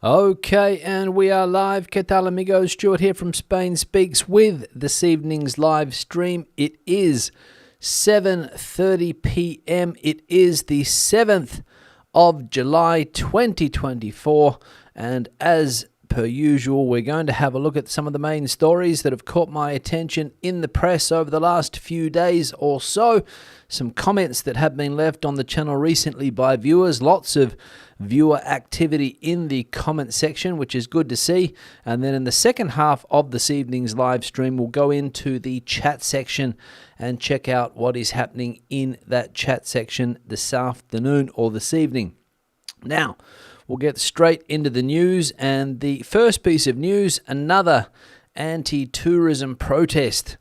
Okay, and we are live. ¿Qué tal, amigos? Stuart here from Spain Speaks with this evening's live stream. It is 7:30 p.m. It is the 7th of July 2024, and as per usual, we're going to have a look at some of the main stories that have caught my attention in the press over the last few days or so. Some comments that have been left on the channel recently by viewers. Lots of viewer activity in the comment section, which is good to see. And then in the second half of this evening's live stream, we'll go into the chat section and check out what is happening in that chat section this afternoon or this evening. Now, we'll get straight into the news, and the first piece of news, another anti-tourism protest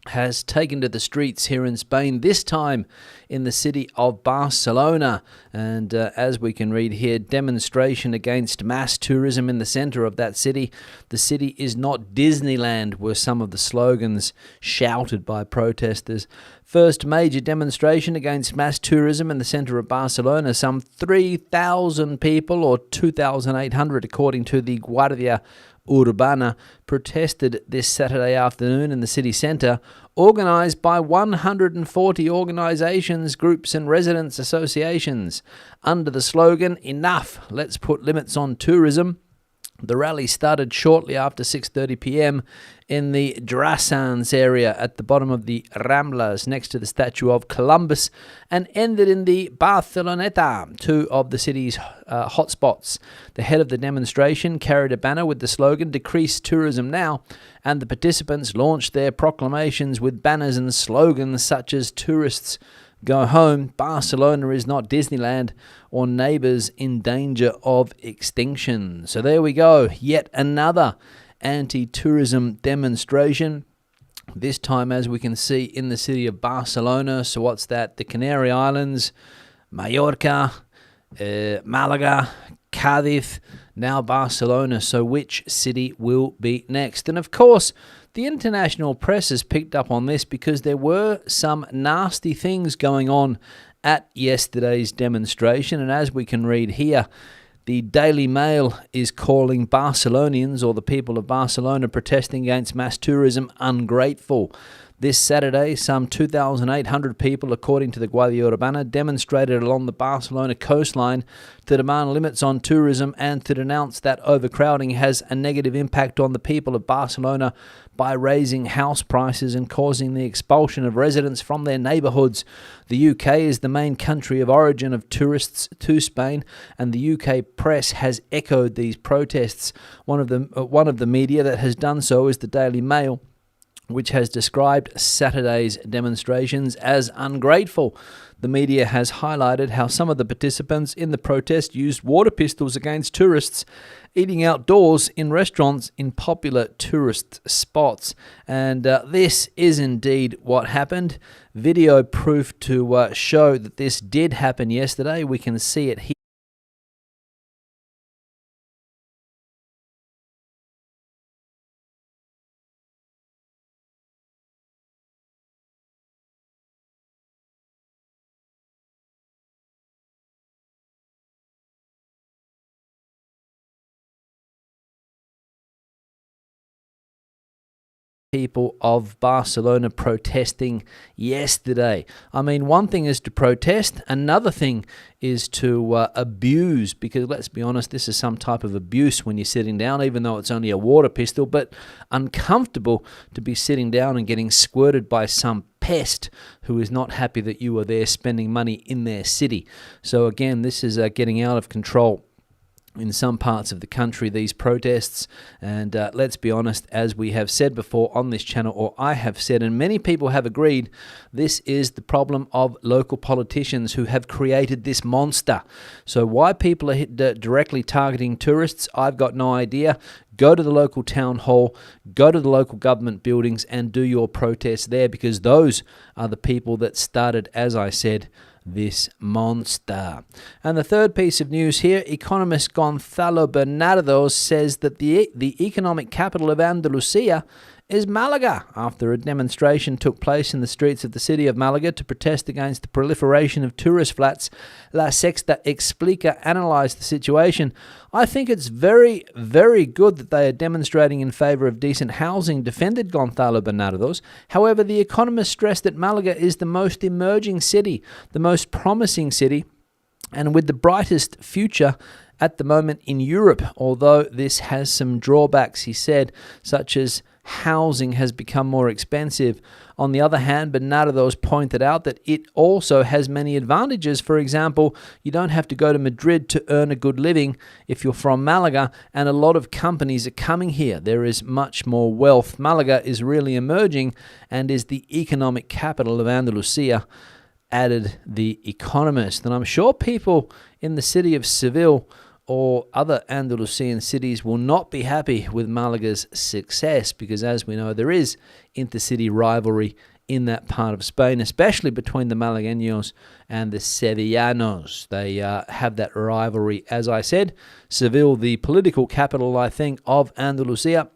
has taken to the streets here in Spain, this time in the city of Barcelona. And as we can read here, demonstration against mass tourism in the center of that city. The city is not Disneyland, were some of the slogans shouted by protesters. First major demonstration against mass tourism in the center of Barcelona. Some 3,000 people, or 2,800 according to the Guardia Urbana, protested this Saturday afternoon in the city centre, organised by 140 organisations, groups and residents' associations. Under the slogan, "Enough, let's put limits on tourism," the rally started shortly after 6:30 p.m. in the Drassans area at the bottom of the Ramblas next to the statue of Columbus, and ended in the Barceloneta, two of the city's hotspots. The head of the demonstration carried a banner with the slogan "Decrease Tourism Now," and the participants launched their proclamations with banners and slogans such as "Tourists Go Home," "Barcelona is not Disneyland," or "Neighbours in danger of extinction." So there we go, yet another anti-tourism demonstration, this time as we can see in the city of Barcelona. So what's that? The Canary Islands, Mallorca, Malaga, Cádiz, now Barcelona. So which city will be next? And of course, the international press has picked up on this because there were some nasty things going on at yesterday's demonstration. And as we can read here, the Daily Mail is calling Barcelonians, or the people of Barcelona protesting against mass tourism, ungrateful. This Saturday, some 2,800 people, according to the Guardia Urbana, demonstrated along the Barcelona coastline to demand limits on tourism and to denounce that overcrowding has a negative impact on the people of Barcelona by raising house prices and causing the expulsion of residents from their neighbourhoods. The UK is the main country of origin of tourists to Spain, and the UK press has echoed these protests. One of the media that has done so is the Daily Mail, which has described Saturday's demonstrations as ungrateful. The media has highlighted how some of the participants in the protest used water pistols against tourists eating outdoors in restaurants in popular tourist spots. And this is indeed what happened. Video proof to show that this did happen yesterday. We can see it here. People of Barcelona protesting yesterday. I mean, one thing is to protest, another thing is to abuse, because let's be honest, this is some type of abuse when you're sitting down, even though it's only a water pistol, but uncomfortable to be sitting down and getting squirted by some pest who is not happy that you are there spending money in their city. So again, this is getting out of control in some parts of the country, these protests. And let's be honest, as we have said before on this channel, or I have said, and many people have agreed, this is the problem of local politicians who have created this monster. So why people are directly targeting tourists, I've got no idea. Go to the local town hall, go to the local government buildings and do your protest there, because those are the people that started, as I said, this monster. And the third piece of news here, economist Gonzalo Bernardo says that the economic capital of Andalusia is Malaga, after a demonstration took place in the streets of the city of Malaga to protest against the proliferation of tourist flats. La Sexta Explica analysed the situation. I think it's very, very good that they are demonstrating in favour of decent housing, defended Gonzalo Bernardos. However, the Economist stressed that Malaga is the most emerging city, the most promising city, and with the brightest future at the moment in Europe, although this has some drawbacks, he said, such as housing has become more expensive. On the other hand, Bernardos pointed out that it also has many advantages. For example, you don't have to go to Madrid to earn a good living if you're from Malaga, and a lot of companies are coming here. There is much more wealth. Malaga is really emerging and is the economic capital of Andalusia, added The Economist. And I'm sure people in the city of Seville or other Andalusian cities will not be happy with Malaga's success, because as we know, there is intercity rivalry in that part of Spain, especially between the Malagueños and the Sevillanos. They have that rivalry, as I said. Seville, the political capital, I think, of Andalusia.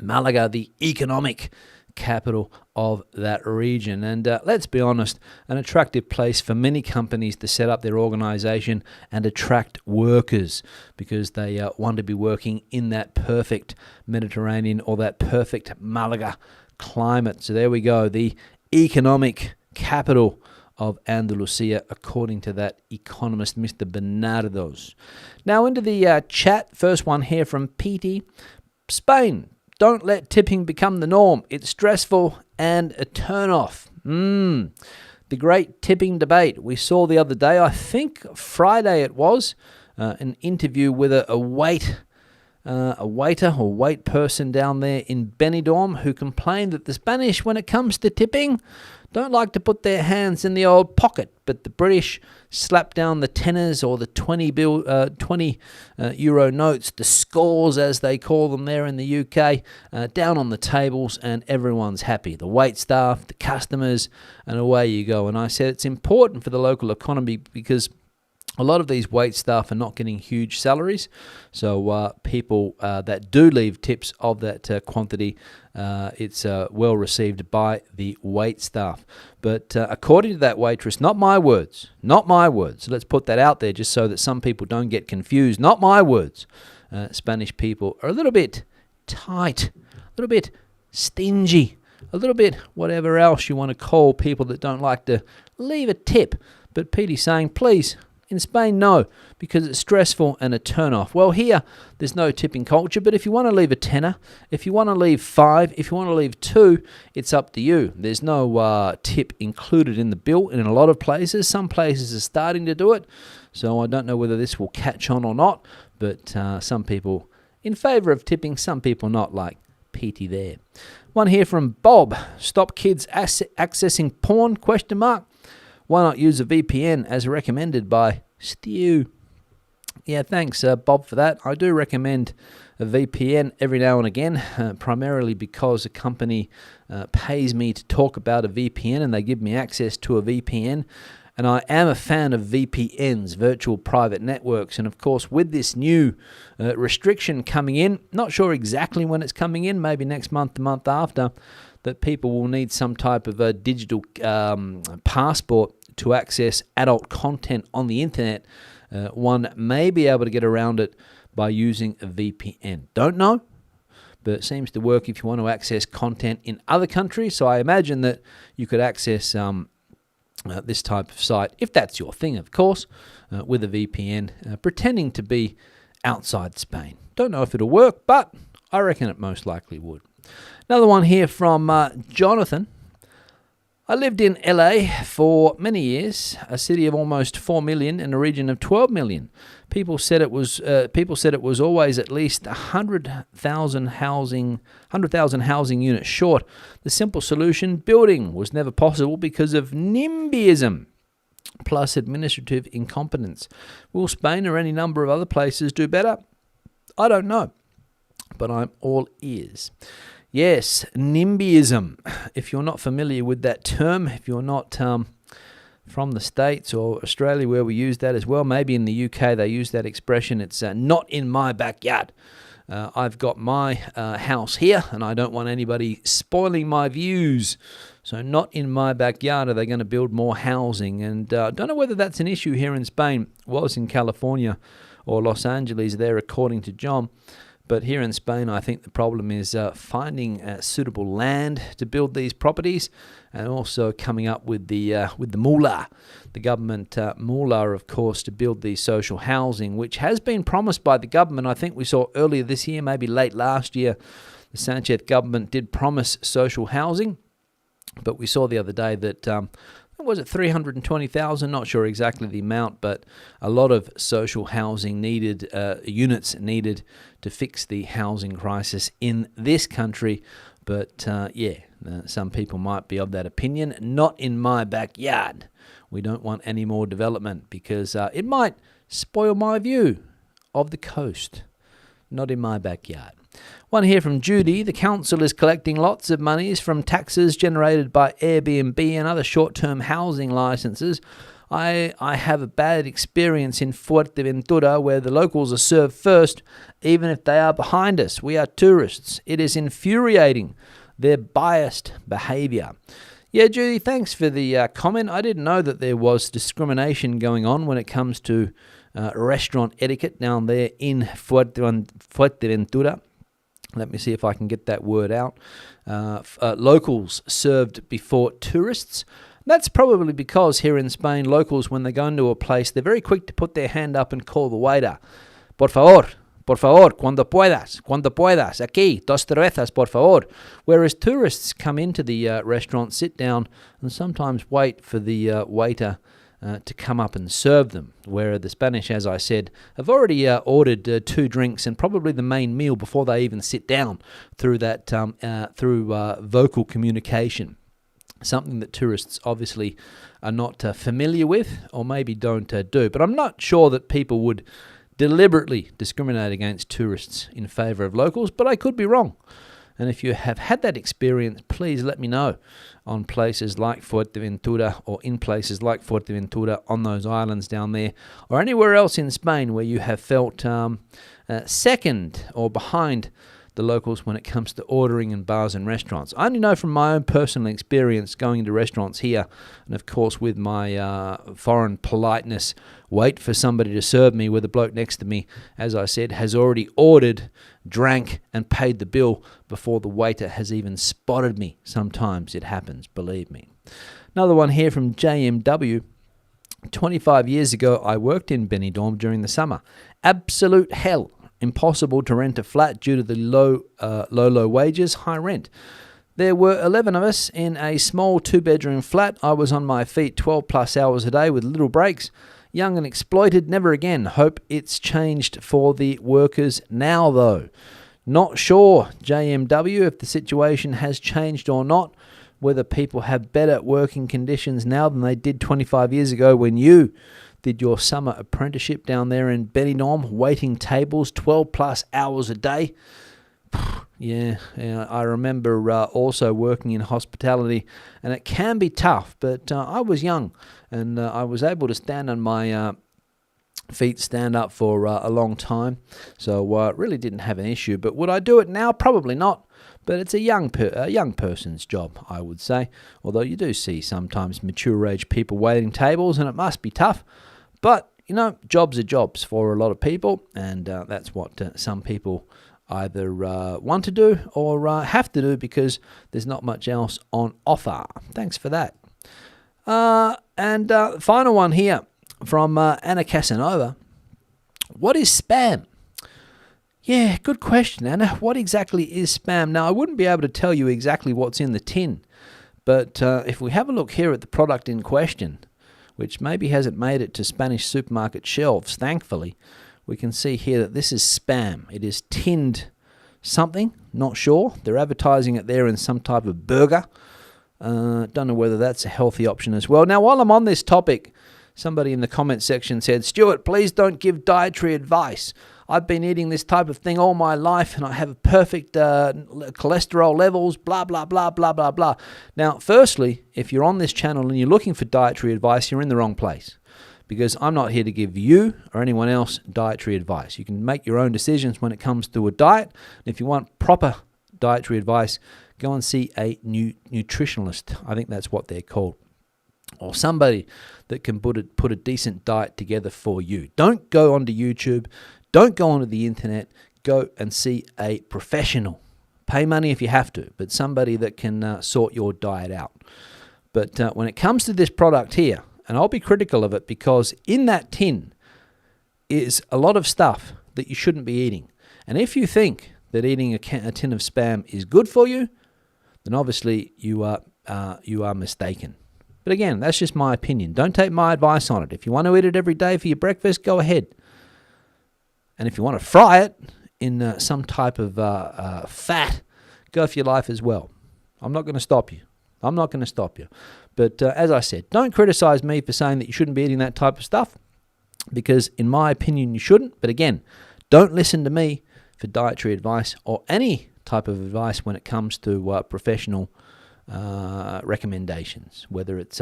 Malaga, the economic capital of that region. And let's be honest, an attractive place for many companies to set up their organization and attract workers, because they want to be working in that perfect Mediterranean or that perfect Malaga climate. So there we go, the economic capital of Andalusia, according to that economist, Mr. Bernardos. Now into the chat. First one here from Petey. Spain. Don't let tipping become the norm. It's stressful and a turn-off. The great tipping debate. We saw the other day, I think Friday it was, an interview with a waiter or wait person down there in Benidorm who complained that the Spanish, when it comes to tipping, don't like to put their hands in the old pocket, but the British slap down the tenors or the 20 euro notes, the scores as they call them there in the UK, down on the tables, and everyone's happy. The wait staff, the customers, and away you go. And I said it's important for the local economy because a lot of these wait staff are not getting huge salaries, so people that do leave tips of that quantity, it's well received by the wait staff. But according to that waitress, not my words, so let's put that out there just so that some people don't get confused, not my words, Spanish people are a little bit tight, a little bit stingy, a little bit whatever else you want to call people that don't like to leave a tip. But Petey's saying, please, in Spain, no, because it's stressful and a turn-off. Well, here, there's no tipping culture, but if you want to leave a tenner, if you want to leave 5, if you want to leave 2, it's up to you. There's no tip included in the bill in a lot of places. Some places are starting to do it, so I don't know whether this will catch on or not, but some people in favour of tipping, some people not, like Petey there. One here from Bob. Stop kids accessing porn, ? Why not use a VPN as recommended by Stu? Yeah, thanks, Bob, for that. I do recommend a VPN every now and again, primarily because a company pays me to talk about a VPN and they give me access to a VPN. And I am a fan of VPNs, virtual private networks. And of course, with this new restriction coming in, not sure exactly when it's coming in, maybe next month, the month after, that people will need some type of a digital passport to access adult content on the internet. One may be able to get around it by using a VPN. Don't know, but it seems to work if you want to access content in other countries. So I imagine that you could access this type of site, if that's your thing, of course, with a VPN, pretending to be outside Spain. Don't know if it'll work, but I reckon it most likely would. Another one here from Jonathan. I lived in LA for many years, a city of almost 4 million and a region of 12 million. People said it was always at least 100,000 housing units short. The simple solution, building, was never possible because of NIMBYism plus administrative incompetence. Will Spain or any number of other places do better? I don't know, but I'm all ears. Yes, NIMBYism. If you're not familiar with that term, if you're not from the States or Australia where we use that as well, maybe in the UK they use that expression, it's not in my backyard. I've got my house here, and I don't want anybody spoiling my views. So not in my backyard are they going to build more housing. And I don't know whether that's an issue here in Spain. It was in California or Los Angeles there, according to John. But here in Spain, I think the problem is finding suitable land to build these properties, and also coming up with the moolah, the government moolah, of course, to build these social housing, which has been promised by the government. I think we saw earlier this year, maybe late last year, the Sanchez government did promise social housing, but we saw the other day that was it 320,000? Not sure exactly the amount, but a lot of social housing needed, units needed to fix the housing crisis in this country. But some people might be of that opinion. Not in my backyard. We don't want any more development because it might spoil my view of the coast. Not in my backyard. One here from Judy. The council is collecting lots of monies from taxes generated by Airbnb and other short-term housing licenses. I have a bad experience in Fuerteventura where the locals are served first, even if they are behind us. We are tourists. It is infuriating, their biased behaviour. Yeah, Judy, thanks for the comment. I didn't know that there was discrimination going on when it comes to restaurant etiquette down there in Fuerteventura. Let me see if I can get that word out. Locals served before tourists. That's probably because here in Spain, locals, when they go into a place, they're very quick to put their hand up and call the waiter. Por favor, cuando puedas, aquí, dos cervezas, por favor. Whereas tourists come into the restaurant, sit down, and sometimes wait for the waiter to come up and serve them, where the Spanish, as I said, have already ordered 2 drinks and probably the main meal before they even sit down through that vocal communication, something that tourists obviously are not familiar with or maybe don't do. But I'm not sure that people would deliberately discriminate against tourists in favour of locals, but I could be wrong. And if you have had that experience, please let me know on places like Fuerteventura or in places like Fuerteventura on those islands down there or anywhere else in Spain where you have felt second or behind the locals when it comes to ordering in bars and restaurants. I only know from my own personal experience going into restaurants here, and of course with my foreign politeness, wait for somebody to serve me with a bloke next to me, as I said, has already ordered, drank and paid the bill before the waiter has even spotted me. Sometimes it happens, believe me. Another one here from JMW. 25 years ago, I worked in Benidorm during the summer. Absolute hell. Impossible to rent a flat due to the low wages, high rent. There were 11 of us in a small 2-bedroom flat. I was on my feet 12 plus hours a day with little breaks. Young and exploited, never again. Hope it's changed for the workers now though. Not sure, JMW, if the situation has changed or not, whether people have better working conditions now than they did 25 years ago when you did your summer apprenticeship down there in Benidorm, waiting tables 12 plus hours a day. Yeah, I remember also working in hospitality, and it can be tough, but I was young, and I was able to stand on my feet, stand up for a long time, so really didn't have an issue. But would I do it now? Probably not, but it's a young person's job, I would say, although you do see sometimes mature age people waiting tables, and it must be tough. But, jobs are jobs for a lot of people, and that's what some people either want to do or have to do because there's not much else on offer. Thanks for that. And final one here from Anna Casanova. What is spam? Yeah, good question, Anna. What exactly is spam? Now, I wouldn't be able to tell you exactly what's in the tin, but if we have a look here at the product in question, which maybe hasn't made it to Spanish supermarket shelves, thankfully, we can see here that this is spam. It is tinned something, not sure. They're advertising it there in some type of burger. Don't know whether that's a healthy option as well. Now, while I'm on this topic, somebody in the comment section said, Stuart, please don't give dietary advice. I've been eating this type of thing all my life and I have perfect cholesterol levels, blah, blah, blah, blah, blah, blah. Now, firstly, if you're on this channel and you're looking for dietary advice, you're in the wrong place. because I'm not here to give you or anyone else dietary advice. You can make your own decisions when it comes to a diet. And if you want proper dietary advice, go and see a nutritionalist. I think that's what they're called. Or somebody that can put a decent diet together for you. Don't go onto YouTube. Don't go onto the internet. Go and see a professional. Pay money if you have to, but somebody that can sort your diet out. But when it comes to this product here, and I'll be critical of it because in that tin is a lot of stuff that you shouldn't be eating. And if you think that eating a tin of Spam is good for you, then obviously you are mistaken. But again, that's just my opinion. Don't take my advice on it. If you want to eat it every day for your breakfast, go ahead. And if you want to fry it in some type of fat, go for your life as well. I'm not going to stop you. But as I said, don't criticize me for saying that you shouldn't be eating that type of stuff, because in my opinion you shouldn't. But again, don't listen to me for dietary advice or any type of advice when it comes to professional recommendations, whether it's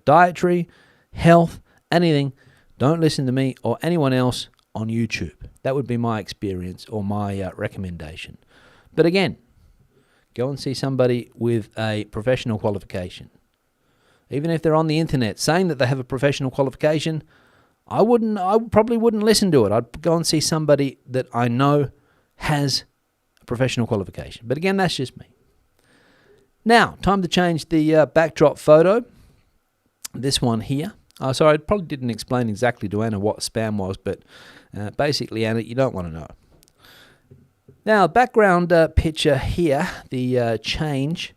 dietary, health, anything. Don't listen to me or anyone else on YouTube. That would be my experience or my recommendation. But again, go and see somebody with a professional qualification. Even if they're on the internet saying that they have a professional qualification, I probably wouldn't listen to it. I'd go and see somebody that I know has a professional qualification. But again, that's just me. Now, time to change the backdrop photo. This one here. Sorry, I probably didn't explain exactly to Anna what Spam was, but basically, Anna, you don't want to know. Now, background picture here, the change,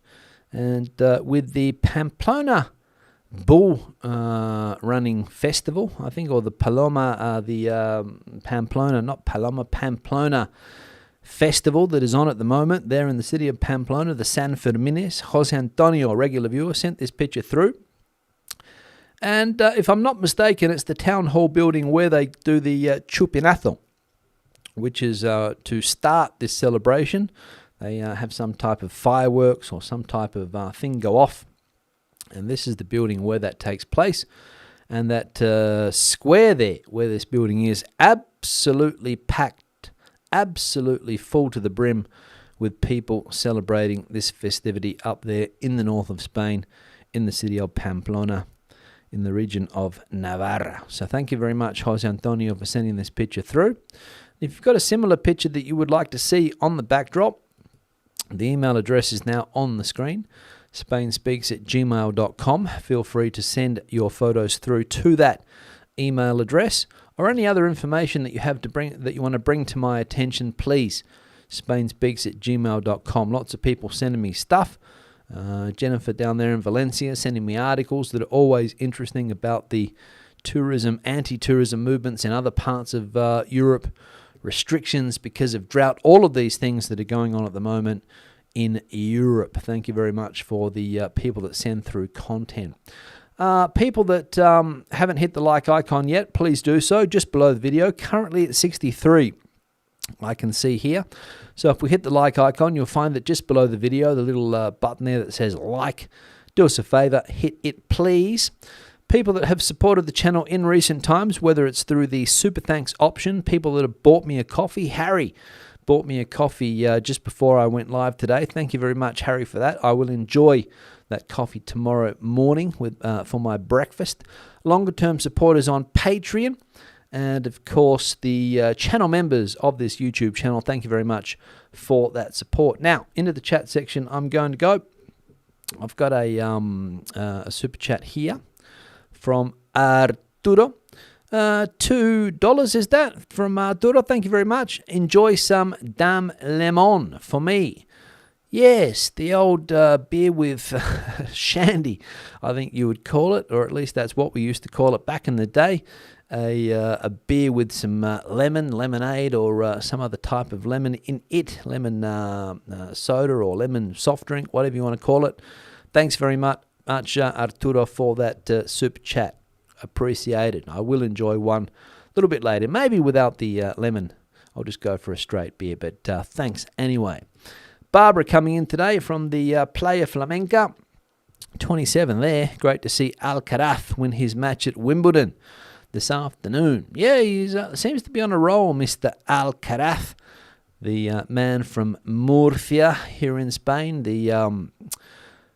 and with the Pamplona bull running festival, I think, or the Pamplona festival that is on at the moment there in the city of Pamplona, the San Fermines. Jose Antonio, a regular viewer, sent this picture through. And if I'm not mistaken, it's the town hall building where they do the chupinazo, which is to start this celebration. They have some type of fireworks or some type of thing go off. And this is the building where that takes place. And that square there where this building is absolutely packed, absolutely full to the brim with people celebrating this festivity up there in the north of Spain, in the city of Pamplona, in the region of Navarra. So thank you very much, Jose Antonio, for sending this picture through. If you've got a similar picture that you would like to see on the backdrop, the email address is now on the screen, spainspeaks@gmail.com. Feel free to send your photos through to that email address, or any other information that you have to bring that you want to bring to my attention, please. spainspeaks@gmail.com. Lots of people sending me stuff. Jennifer down there in Valencia sending me articles that are always interesting about the tourism, anti-tourism movements in other parts of Europe, restrictions because of drought, all of these things that are going on at the moment in Europe. Thank you very much for the people that send through content. People that haven't hit the like icon yet, please do so just below the video. Currently at 63, I can see here. So if we hit the like icon, you'll find that just below the video, the little button there that says like, do us a favor, hit it please. People that have supported the channel in recent times, whether it's through the super thanks option, people that have bought me a coffee. Harry bought me a coffee just before I went live today. Thank you very much, Harry, for that. I will enjoy that coffee tomorrow morning for my breakfast. Longer term supporters on Patreon. And of course, the channel members of this YouTube channel, thank you very much for that support. Now, into the chat section, I'm going to go. I've got a super chat here from Arturo. $2 is that from Arturo. Thank you very much. Enjoy some Dame Lemon for me. Yes, the old beer with shandy, I think you would call it, or at least that's what we used to call it back in the day. A beer with some lemonade, or some other type of lemon in it, lemon soda or lemon soft drink, whatever you want to call it. Thanks very much, Arturo, for that super chat. Appreciated. I will enjoy one a little bit later, maybe without the lemon. I'll just go for a straight beer, but thanks anyway. Barbara coming in today from the Playa Flamenca. 27 there. Great to see Alcaraz win his match at Wimbledon this afternoon. Yeah, he seems to be on a roll, Mr. Alcaraz, the man from Murcia here in Spain. The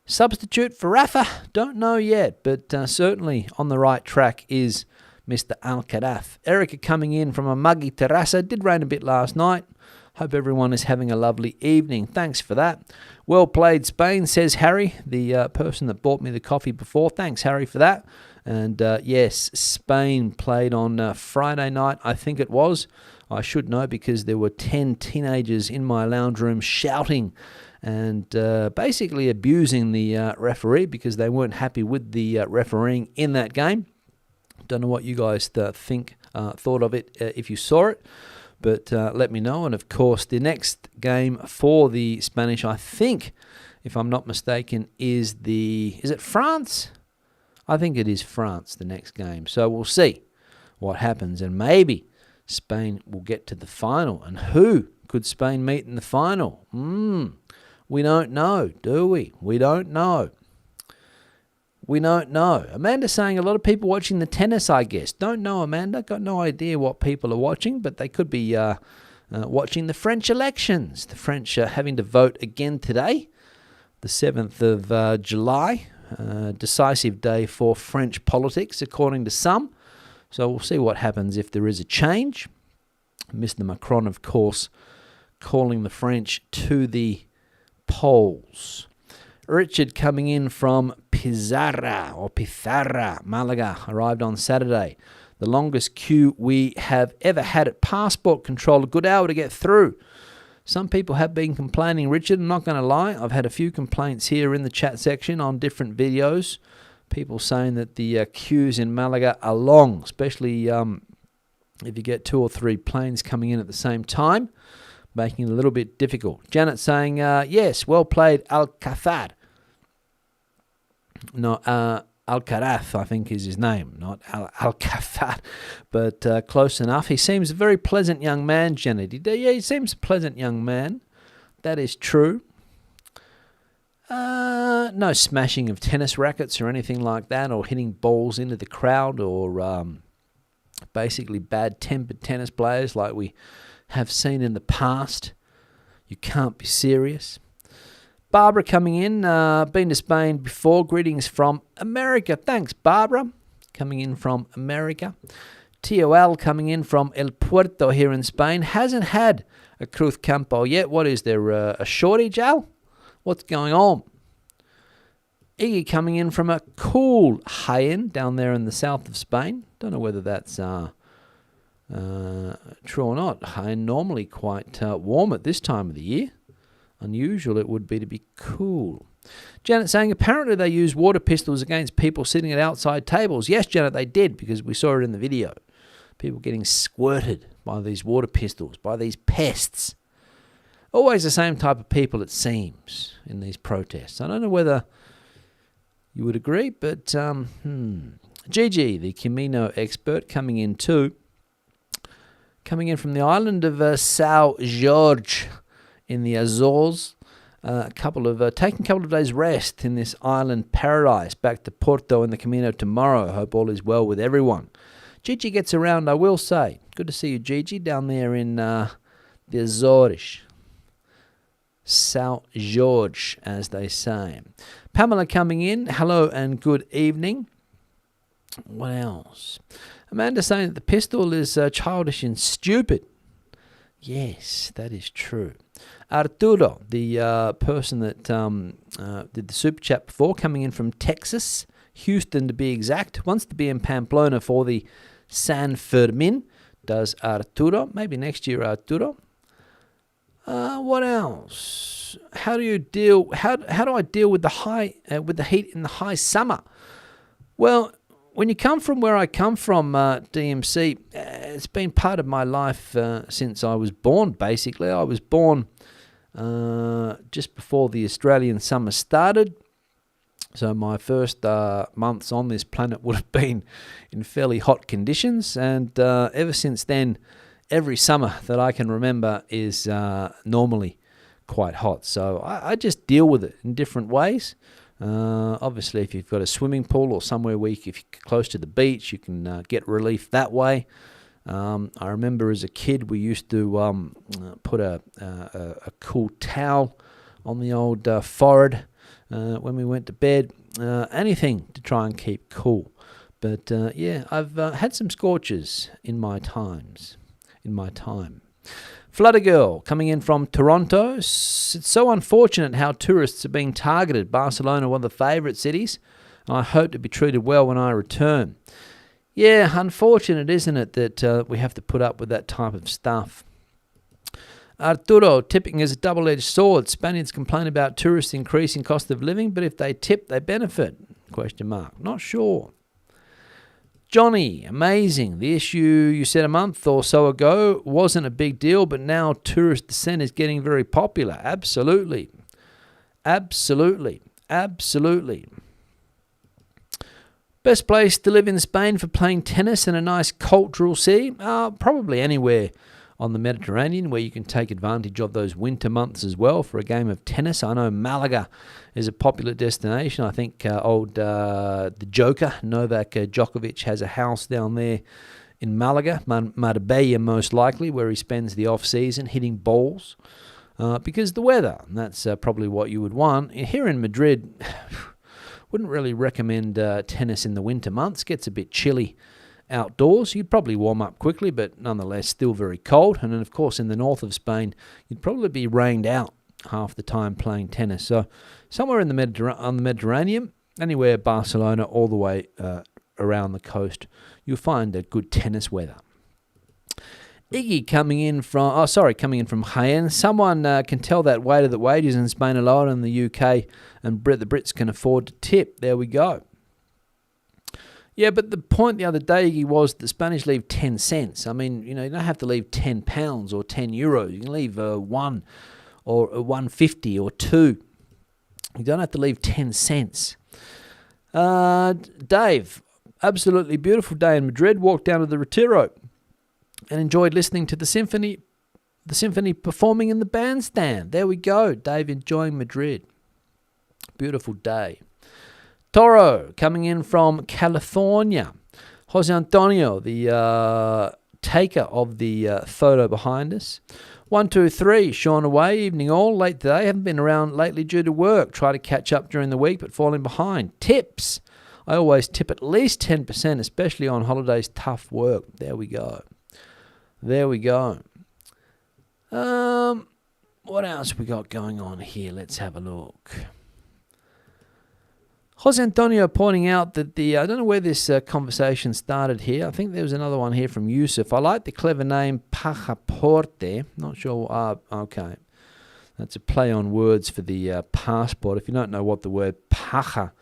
substitute for Rafa, don't know yet, but certainly on the right track is Mr. Alcaraz. Erica coming in from a muggy terraza. Did rain a bit last night. Hope everyone is having a lovely evening. Thanks for that. Well played, Spain, says Harry, the person that bought me the coffee before. Thanks, Harry, for that. And yes, Spain played on Friday night, I think it was. I should know because there were 10 teenagers in my lounge room shouting and basically abusing the referee because they weren't happy with the refereeing in that game. Don't know what you guys thought of it if you saw it. But let me know. And, of course, the next game for the Spanish, I think, if I'm not mistaken, is it France? I think it is France, the next game. So we'll see what happens. And maybe Spain will get to the final. And who could Spain meet in the final? We don't know, do we? We don't know. We don't know. Amanda's saying a lot of people watching the tennis, I guess. Don't know, Amanda. Got no idea what people are watching, but they could be watching the French elections. The French are having to vote again today, the 7th of July. Decisive day for French politics, according to some. So we'll see what happens if there is a change. Mr. Macron, of course, calling the French to the polls. Richard coming in from Pizarra, Malaga, arrived on Saturday. The longest queue we have ever had at passport control, a good hour to get through. Some people have been complaining, Richard. I'm not going to lie. I've had a few complaints here in the chat section on different videos. People saying that the queues in Malaga are long, especially if you get 2 or 3 planes coming in at the same time, making it a little bit difficult. Janet saying, yes, well played, Alcazar. No, Alcaraz, I think is his name, not Alcazar, but close enough. He seems a very pleasant young man, Janet. He seems a pleasant young man. That is true. No smashing of tennis rackets or anything like that, or hitting balls into the crowd, or basically bad-tempered tennis players like we have seen in the past. You can't be serious. Barbara coming in, been to Spain before. Greetings from America. Thanks, Barbara. Coming in from America. TOL coming in from El Puerto here in Spain. Hasn't had a Cruz Campo yet. What is there, a shortage, Al? What's going on? Iggy coming in from a cool Jaén down there in the south of Spain. Don't know whether that's true or not. Jaén normally quite warm at this time of the year. Unusual it would be to be cool. Janet saying apparently they use water pistols against people sitting at outside tables. Yes, Janet, they did because we saw it in the video. People getting squirted by these water pistols, by these pests. Always the same type of people, it seems, in these protests. I don't know whether you would agree, but Gigi, the Camino expert, coming in too. Coming in from the island of São Jorge in the Azores. Taking a couple of days rest in this island paradise. Back to Porto in the Camino tomorrow. I hope all is well with everyone. Gigi gets around, I will say. Good to see you, Gigi, down there in the Azores. São Jorge, as they say. Pamela coming in. Hello and good evening. What else? Amanda saying that the pistol is childish and stupid. Yes, that is true. Arturo, the person that did the super chat before, coming in from Texas, Houston to be exact, wants to be in Pamplona for the San Fermin. Does Arturo? Maybe next year, Arturo. What else? How do I deal with the heat in the high summer? Well, when you come from where I come from, DMC, it's been part of my life since I was born, basically. I was born just before the Australian summer started. So my first months on this planet would have been in fairly hot conditions. And ever since then, every summer that I can remember is normally quite hot. So I just deal with it in different ways. Obviously, if you've got a swimming pool or somewhere where if you're close to the beach, you can get relief that way. I remember as a kid we used to put a cool towel on the old forehead when we went to bed. Anything to try and keep cool. But I've had some scorches in my time. Flutter Girl coming in from Toronto. It's so unfortunate how tourists are being targeted. Barcelona, one of the favourite cities. I hope to be treated well when I return. Yeah, unfortunate, isn't it, that we have to put up with that type of stuff. Arturo, tipping is a double-edged sword. Spaniards complain about tourists increasing cost of living, but if they tip, they benefit? ? Not sure. Johnny, amazing. The issue you said a month or so ago wasn't a big deal, but now tourist descent is getting very popular. Absolutely. Best place to live in Spain for playing tennis and a nice cultural city? Probably anywhere on the Mediterranean where you can take advantage of those winter months as well for a game of tennis. I know Malaga is a popular destination. I think the Joker, Novak Djokovic, has a house down there in Malaga, Marbella most likely, where he spends the off-season hitting balls because the weather. That's probably what you would want. Here in Madrid, wouldn't really recommend tennis in the winter months. Gets a bit chilly outdoors. You'd probably warm up quickly, but nonetheless still very cold. And then, of course, in the north of Spain, you'd probably be rained out half the time playing tennis. So somewhere in the on the Mediterranean, anywhere Barcelona, all the way around the coast, you'll find a good tennis weather. Iggy coming in from Jaén. Someone can tell that waiter that wages in Spain are lower than the UK, and the Brits can afford to tip. There we go. Yeah, but the point the other day, Iggy, was the Spanish leave 10 cents. I mean, you don't have to leave £10 or €10. You can leave 1 or 1.50 or 2. You don't have to leave 10 cents. Dave, absolutely beautiful day in Madrid. Walked down to the Retiro and enjoyed listening to the symphony performing in the bandstand. There we go. Dave enjoying Madrid. Beautiful day. Toro coming in from California. Jose Antonio, the taker of the photo behind us. 1, 2, 3, Sean away, evening all, late today. Haven't been around lately due to work. Try to catch up during the week, but falling behind. Tips. I always tip at least 10%, especially on holidays, tough work. There we go. What else we got going on here? Let's have a look. Jose Antonio pointing out that I don't know where this conversation started here. I think there was another one here from Yusuf. I like the clever name Pasaporte. Not sure. Okay. That's a play on words for the passport. If you don't know what the word paja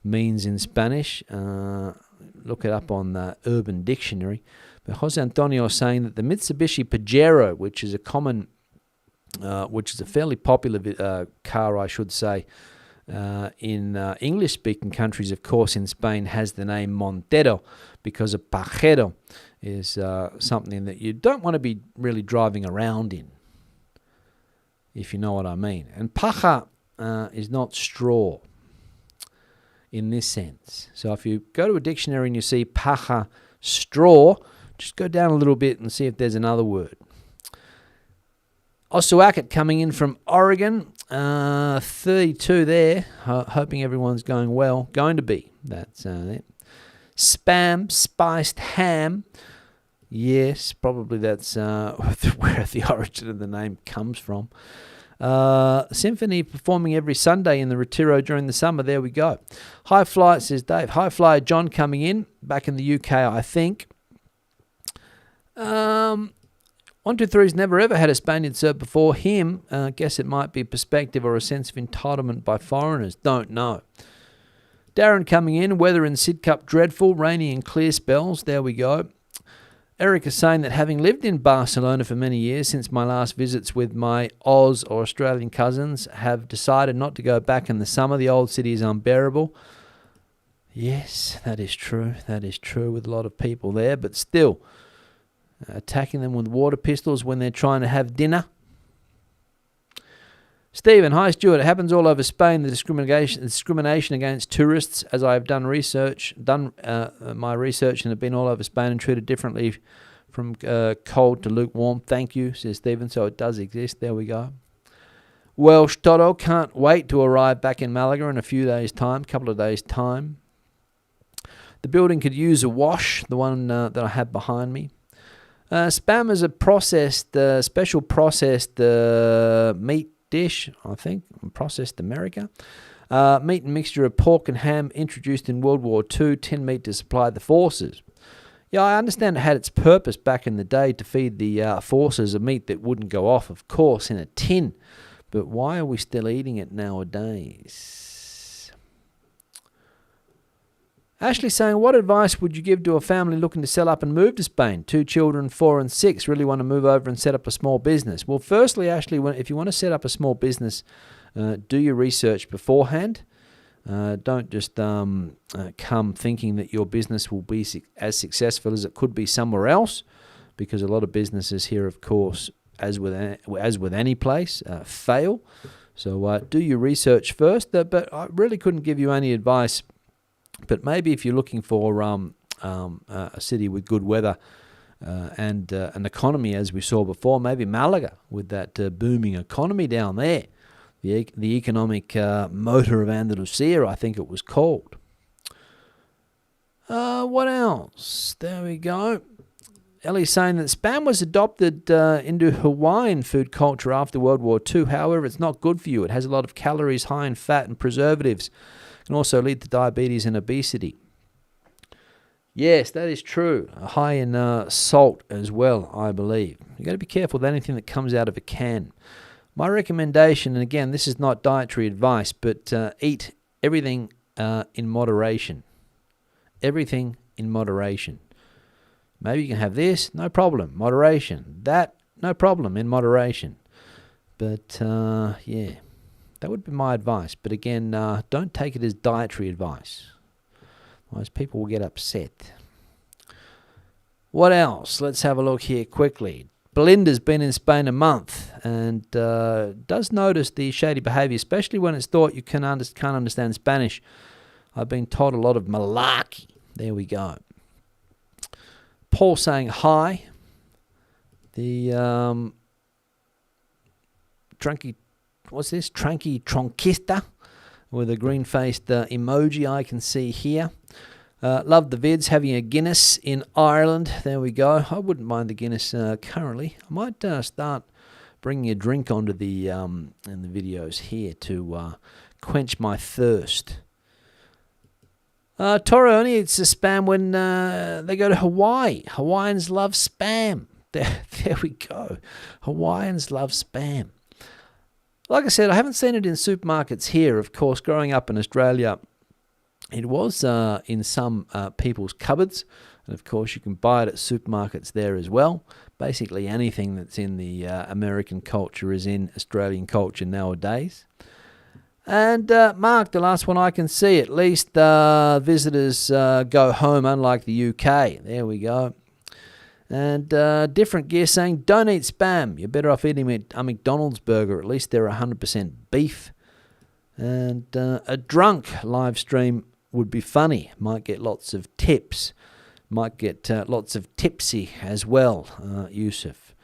means in Spanish, look it up on the Urban Dictionary. But Jose Antonio is saying that the Mitsubishi Pajero, which is a fairly popular car, I should say, in English-speaking countries, of course, in Spain, has the name Montero because a pajero is something that you don't want to be really driving around in, if you know what I mean. And paja is not straw in this sense. So if you go to a dictionary and you see paja, straw, just go down a little bit and see if there's another word. Osuakat coming in from Oregon, 32 there, hoping everyone's going well. Going to be, that's it. Spam, spiced ham, yes, probably that's where the origin of the name comes from. Symphony performing every Sunday in the Retiro during the summer, there we go. High Fly, says Dave. High Flyer John coming in, back in the UK, I think. 123's never ever had a Spaniard serve before him. Guess it might be perspective or a sense of entitlement by foreigners. Don't know. Darren coming in. Weather in Sid Cup dreadful. Rainy and clear spells. There we go. Eric is saying that having lived in Barcelona for many years since my last visits with my Oz or Australian cousins, have decided not to go back in the summer. The old city is unbearable. Yes, that is true. That is true with a lot of people there. But still, attacking them with water pistols when they're trying to have dinner. Stephen, hi Stuart. It happens all over Spain. The discrimination against tourists, as I have done my research and have been all over Spain and treated differently from cold to lukewarm. Thank you, says Stephen. So it does exist. There we go. Welsh Toto, can't wait to arrive back in Malaga in a couple of days' time. The building could use a wash, the one that I have behind me. Spam is a special processed meat dish, I think, processed America. Meat and mixture of pork and ham introduced in World War II, tin meat to supply the forces. Yeah, I understand it had its purpose back in the day to feed the forces a meat that wouldn't go off, of course, in a tin. But why are we still eating it nowadays? Ashley saying, what advice would you give to a family looking to sell up and move to Spain? 2 children, 4 and 6, really want to move over and set up a small business. Well, firstly, Ashley, if you want to set up a small business, do your research beforehand. Don't just come thinking that your business will be as successful as it could be somewhere else, because a lot of businesses here, of course, as with any place, fail. So do your research first. But I really couldn't give you any advice. But maybe if you're looking for a city with good weather and an economy, as we saw before, maybe Malaga with that booming economy down there, the economic motor of Andalusia, I think it was called. What else? There we go. Ellie's saying that Spam was adopted into Hawaiian food culture after World War II. However, it's not good for you. It has a lot of calories, high in fat and preservatives. Can also lead to diabetes and obesity. Yes, that is true. High in salt as well, I believe. You've got to be careful with anything that comes out of a can. My recommendation, and again, this is not dietary advice, but eat everything in moderation. Everything in moderation. Maybe you can have this, no problem, moderation. That, no problem, in moderation. But, yeah. That would be my advice. But again, don't take it as dietary advice. Otherwise, people will get upset. What else? Let's have a look here quickly. Belinda's been in Spain a month and does notice the shady behaviour, especially when it's thought you can't understand Spanish. I've been told a lot of malarkey. There we go. Paul saying hi. The what's this? Tranqui Tronquista with a green-faced emoji I can see here. Love the vids. Having a Guinness in Ireland. There we go. I wouldn't mind the Guinness currently. I might start bringing a drink onto the in the videos here to quench my thirst. Toro only eats a spam when they go to Hawaii. Hawaiians love spam. There we go. Hawaiians love spam. Like I said, I haven't seen it in supermarkets here. Of course, growing up in Australia, it was in some people's cupboards. And of course, you can buy it at supermarkets there as well. Basically, anything that's in the American culture is in Australian culture nowadays. And Mark, the last one I can see, at least visitors go home, unlike the UK. There we go. And different gear saying, don't eat spam. You're better off eating a McDonald's burger. At least they're 100% beef. And a drunk live stream would be funny. Might get lots of tips. Might get lots of tipsy as well, Yusuf.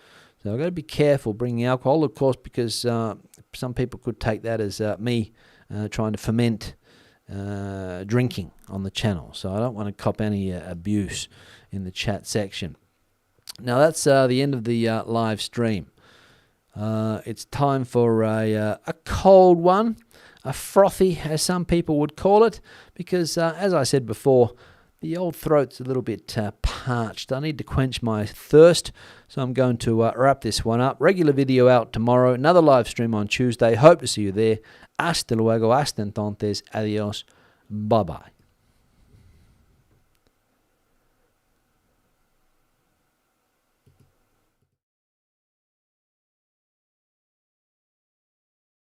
So I've got to be careful bringing alcohol, of course, because some people could take that as me trying to foment drinking on the channel. So I don't want to cop any abuse in the chat section. Now that's the end of the live stream. It's time for a cold one, a frothy, as some people would call it, because as I said before, the old throat's a little bit parched. I need to quench my thirst, so I'm going to wrap this one up. Regular video out tomorrow, another live stream on Tuesday. Hope to see you there. Hasta luego, hasta entonces, adios, bye-bye.